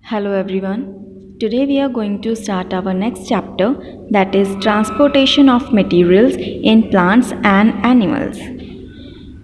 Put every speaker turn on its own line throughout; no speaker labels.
Hello everyone. Today we are going to start our next chapter, that is transportation of materials in plants and animals.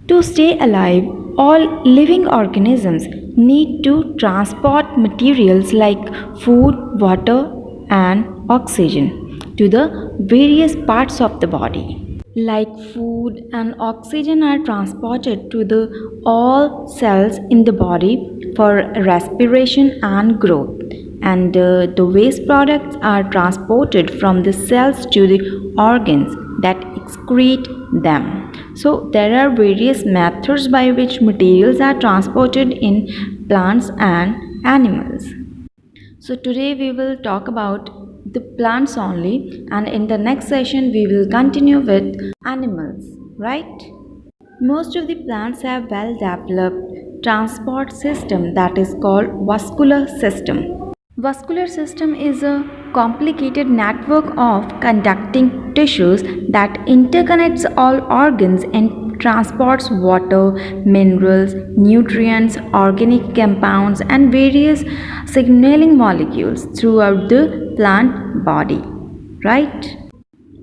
To stay alive, all living organisms need to transport materials like food, water, and oxygen to the various parts of the body. Like food and oxygen are transported to the all cells in the body for respiration and growth, and the waste products are transported from the cells to the organs that excrete them. So there are various methods by which materials are transported in plants and animals. So today we will talk about the plants only, and in the next session we will continue with animals, right? Most of the plants have well developed transport system that is called vascular system. Vascular system is a complicated network of conducting tissues that interconnects all organs and transports water, minerals, nutrients, organic compounds, and various signaling molecules throughout the plant body, right?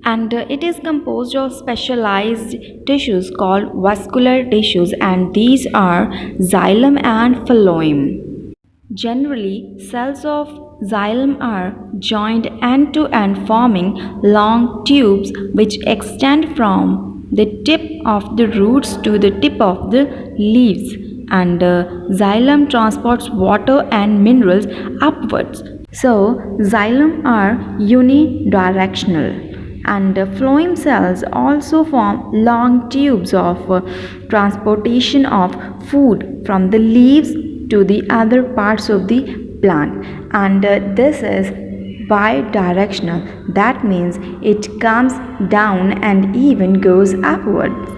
And it is composed of specialized tissues called vascular tissues, and these are xylem and phloem. Generally, cells of xylem are joined end to end, forming long tubes which extend from the tip of the roots to the tip of the leaves. And xylem transports water and minerals upwards. So, xylem are unidirectional. And phloem cells also form long tubes of transportation of food from the leaves to the other parts of the plant, and this is bidirectional. That means it comes down and even goes upwards.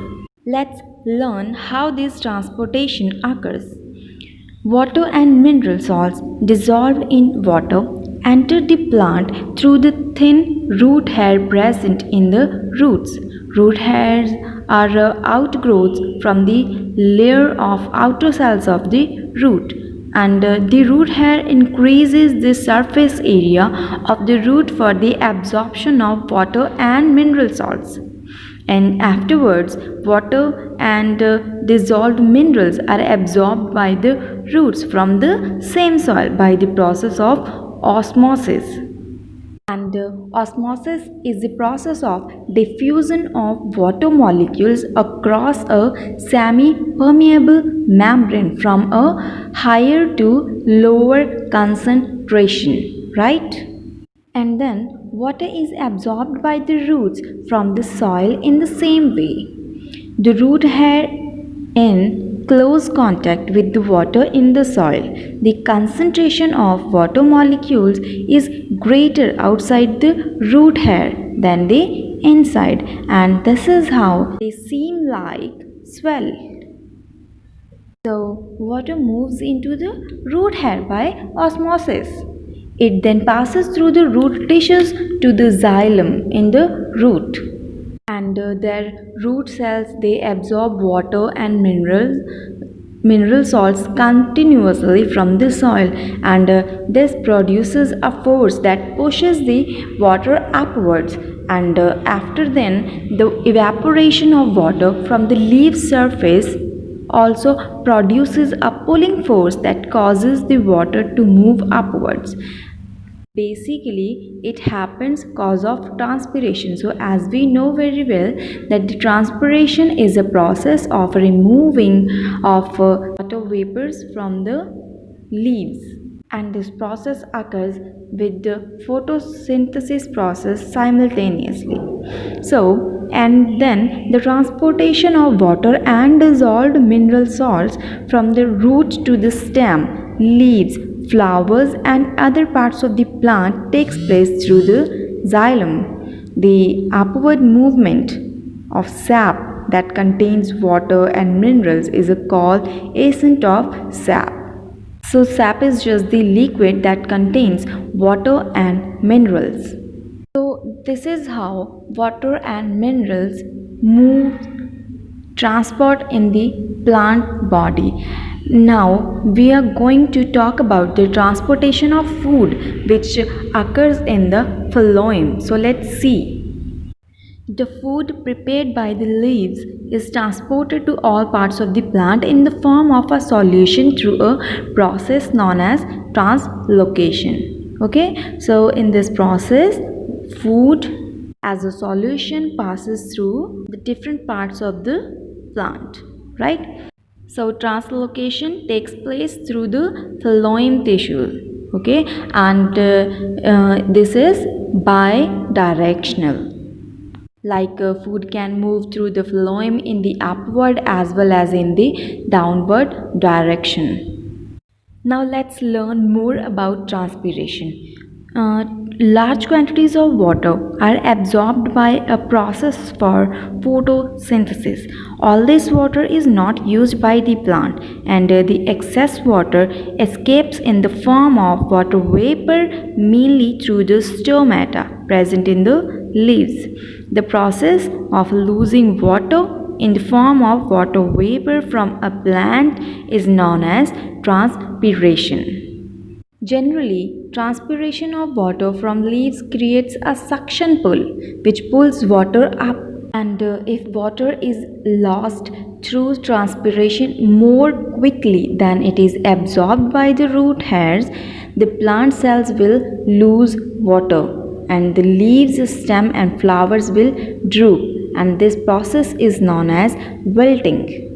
Let's learn how this transportation occurs. Water and mineral salts dissolved in water enter the plant through the thin root hair present in the roots. Root hairs are outgrowths from the layer of outer cells of the root, and the root hair increases the surface area of the root for the absorption of water and mineral salts, and afterwards water and dissolved minerals are absorbed by the roots from the same soil by the process of osmosis. And osmosis is the process of diffusion of water molecules across a semi-permeable membrane from a higher to lower concentration, right? And then water is absorbed by the roots from the soil in the same way. The root hair in close contact with the water in the soil. The concentration of water molecules is greater outside the root hair than the inside, and this is how they seem like swell. So, water moves into the root hair by osmosis. It then passes through the root tissues to the xylem in the root. And their root cells, they absorb water and mineral salts continuously from the soil, and this produces a force that pushes the water upwards, and after then the evaporation of water from the leaf surface also produces a pulling force that causes the water to move upwards. Basically, it happens cause of transpiration. So as we know very well that the transpiration is a process of removing of water vapors from the leaves, and this process occurs with the photosynthesis process simultaneously. So, and then the transportation of water and dissolved mineral salts from the root to the stem, leaves, flowers, and other parts of the plant takes place through the xylem. The upward movement of sap that contains water and minerals is called ascent of sap. So sap is just the liquid that contains water and minerals. So this is how water and minerals move transport in the plant body. Now we are going to talk about the transportation of food which occurs in the phloem. So let's see. The food prepared by the leaves is transported to all parts of the plant in the form of a solution through a process known as translocation. Okay, so in this process, food as a solution passes through the different parts of the plant, right? So translocation takes place through the phloem tissue, okay, and this is bidirectional. Like food can move through the phloem in the upward as well as in the downward direction. Now let's learn more about transpiration. Large quantities of water are absorbed by a process for photosynthesis. All this water is not used by the plant, and the excess water escapes in the form of water vapor mainly through the stomata present in the leaves. The process of losing water in the form of water vapor from a plant is known as transpiration. Generally, transpiration of water from leaves creates a suction pull which pulls water up. And if water is lost through transpiration more quickly than it is absorbed by the root hairs, the plant cells will lose water and the leaves, stem, and flowers will droop. And this process is known as wilting.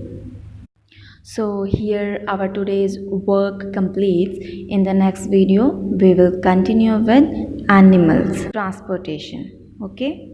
So here our today's work completes. In the next video we will continue with animals transportation. Okay.